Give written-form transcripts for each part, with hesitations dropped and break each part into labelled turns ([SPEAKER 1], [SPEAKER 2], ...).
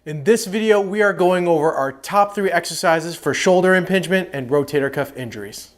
[SPEAKER 1] In this video, we are going over our top 3 exercises for shoulder impingement and rotator cuff injuries.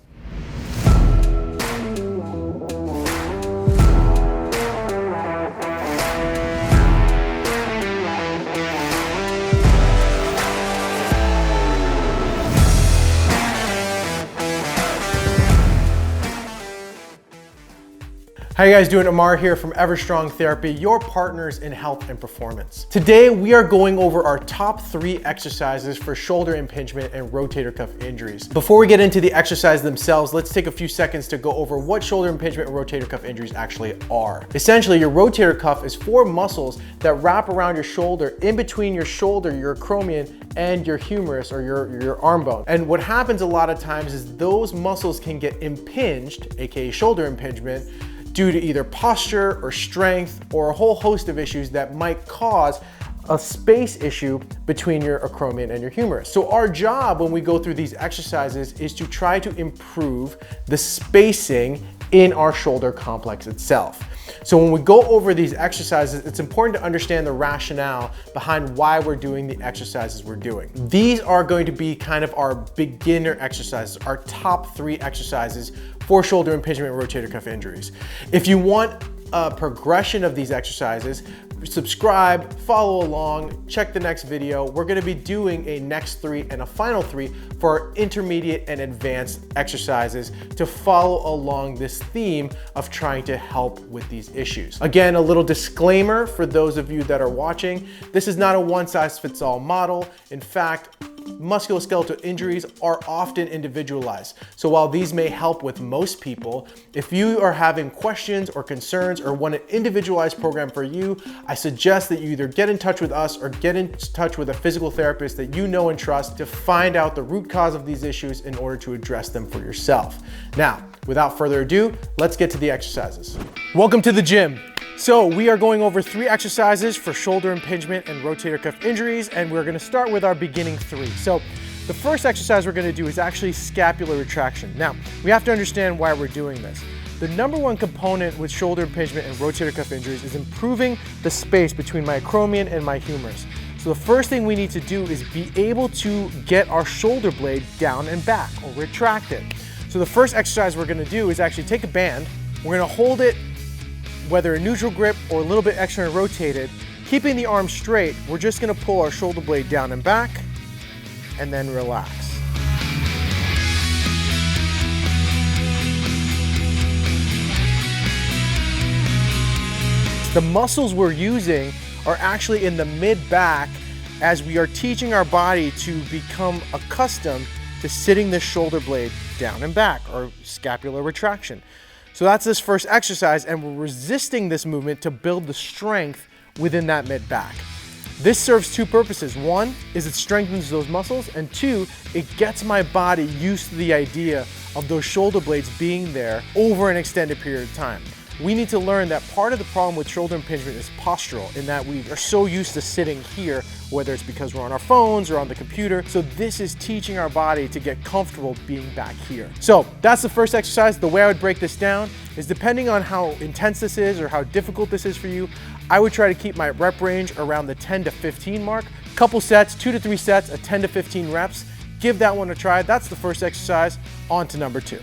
[SPEAKER 1] How you guys doing? Amar here from EverStrong Therapy, your partners in health and performance. Today, we are going over our top 3 exercises for shoulder impingement and rotator cuff injuries. Before we get into the exercises themselves, let's take a few seconds to go over what shoulder impingement and rotator cuff injuries actually are. Essentially, your rotator cuff is 4 muscles that wrap around your shoulder, in between your shoulder, your acromion, and your humerus or your arm bone. And what happens a lot of times is those muscles can get impinged, aka shoulder impingement, due to either posture or strength or a whole host of issues that might cause a space issue between your acromion and your humerus. So our job when we go through these exercises is to try to improve the spacing in our shoulder complex itself. So when we go over these exercises, it's important to understand the rationale behind why we're doing the exercises we're doing. These are going to be kind of our beginner exercises, our top 3 exercises for shoulder impingement and rotator cuff injuries. If you want a progression of these exercises, subscribe, follow along, check the next video. We're gonna be doing a next 3 and a final 3 for our intermediate and advanced exercises to follow along this theme of trying to help with these issues. Again, a little disclaimer for those of you that are watching, this is not a one-size-fits-all model. In fact, musculoskeletal injuries are often individualized. So while these may help with most people, if you are having questions or concerns or want an individualized program for you, I suggest that you either get in touch with us or get in touch with a physical therapist that you know and trust to find out the root cause of these issues in order to address them for yourself. Now, without further ado, let's get to the exercises. Welcome to the gym. So we are going over 3 exercises for shoulder impingement and rotator cuff injuries, and we're gonna start with our beginning 3. So the first exercise we're gonna do is actually scapular retraction. Now, we have to understand why we're doing this. The number 1 component with shoulder impingement and rotator cuff injuries is improving the space between my acromion and my humerus. So the first thing we need to do is be able to get our shoulder blade down and back, or retract it. So the first exercise we're gonna do is actually take a band, we're gonna hold it whether a neutral grip or a little bit extra rotated, keeping the arm straight, we're just gonna pull our shoulder blade down and back and then relax. The muscles we're using are actually in the mid-back as we are teaching our body to become accustomed to sitting the shoulder blade down and back, or scapular retraction. So that's this first exercise, and we're resisting this movement to build the strength within that mid-back. This serves 2 purposes. 1 is it strengthens those muscles, and 2, it gets my body used to the idea of those shoulder blades being there over an extended period of time. We need to learn that part of the problem with shoulder impingement is postural, in that we are so used to sitting here, whether it's because we're on our phones or on the computer. So this is teaching our body to get comfortable being back here. So that's the first exercise. The way I would break this down is, depending on how intense this is or how difficult this is for you, I would try to keep my rep range around the 10 to 15 mark. Couple sets, 2 to 3 sets of 10 to 15 reps. Give that one a try. That's the first exercise. On to number 2.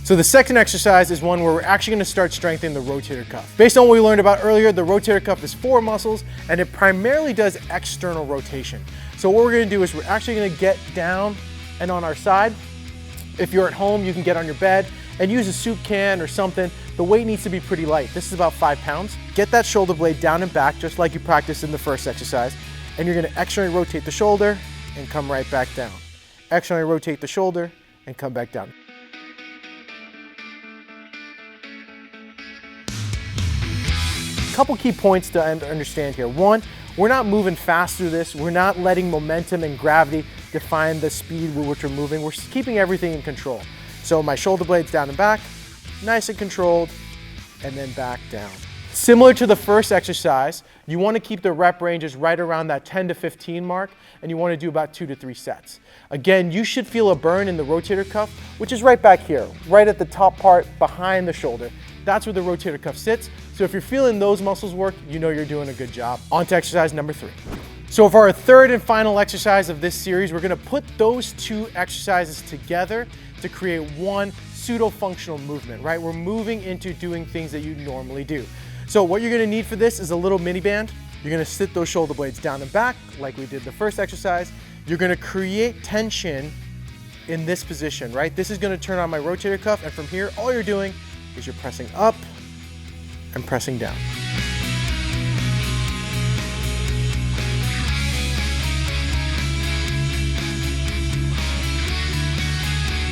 [SPEAKER 1] So the second exercise is one where we're actually gonna start strengthening the rotator cuff. Based on what we learned about earlier, the rotator cuff is 4 muscles, and it primarily does external rotation. So what we're gonna do is we're actually gonna get down and on our side. If you're at home, you can get on your bed and use a soup can or something. The weight needs to be pretty light. This is about 5 pounds. Get that shoulder blade down and back, just like you practiced in the first exercise. And you're gonna externally rotate the shoulder and come right back down. Externally rotate the shoulder and come back down. Couple key points to understand here. 1, we're not moving fast through this. We're not letting momentum and gravity define the speed with which we're moving. We're keeping everything in control. So my shoulder blade's down and back, nice and controlled, and then back down. Similar to the first exercise, you want to keep the rep ranges right around that 10 to 15 mark, and you want to do about 2 to 3 sets. Again, you should feel a burn in the rotator cuff, which is right back here, right at the top part behind the shoulder. That's where the rotator cuff sits. So if you're feeling those muscles work, you know you're doing a good job. On to exercise number 3. So for our third and final exercise of this series, we're gonna put those two exercises together to create one pseudo-functional movement, right? We're moving into doing things that you normally do. So what you're gonna need for this is a little mini band. You're gonna sit those shoulder blades down and back like we did the first exercise. You're gonna create tension in this position, right? This is gonna turn on my rotator cuff, and from here, all you're doing is you're pressing up and pressing down.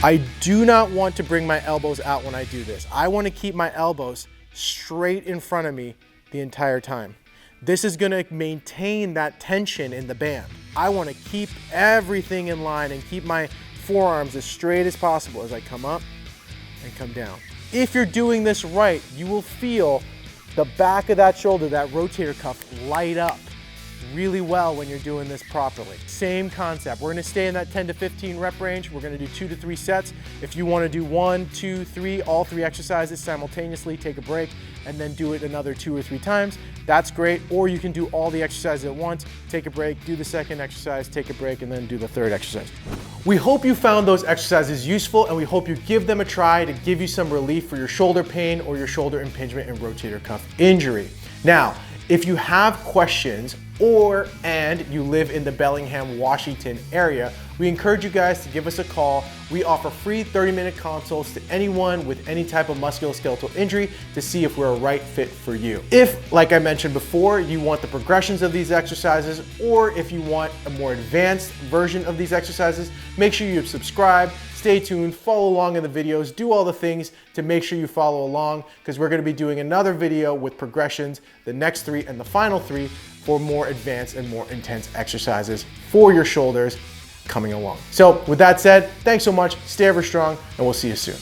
[SPEAKER 1] I do not want to bring my elbows out when I do this. I want to keep my elbows straight in front of me the entire time. This is going to maintain that tension in the band. I want to keep everything in line and keep my forearms as straight as possible as I come up and come down. If you're doing this right, you will feel the back of that shoulder, that rotator cuff, light up really well when you're doing this properly. Same concept. We're gonna stay in that 10 to 15 rep range. We're gonna do 2 to 3 sets. If you wanna do 1, 2, 3, all 3 exercises simultaneously, take a break, and then do it another 2 or 3 times, that's great. Or you can do all the exercises at once, take a break, do the second exercise, take a break, and then do the third exercise. We hope you found those exercises useful, and we hope you give them a try to give you some relief for your shoulder pain or your shoulder impingement and rotator cuff injury. Now, if you have questions and you live in the Bellingham, Washington area, we encourage you guys to give us a call. We offer free 30-minute consults to anyone with any type of musculoskeletal injury to see if we're a right fit for you. If, like I mentioned before, you want the progressions of these exercises, or if you want a more advanced version of these exercises, make sure you subscribe, stay tuned, follow along in the videos, do all the things to make sure you follow along, because we're gonna be doing another video with progressions, the next 3 and the final 3 for more advanced and more intense exercises for your shoulders coming along. So with that said, thanks so much, stay ever strong, and we'll see you soon.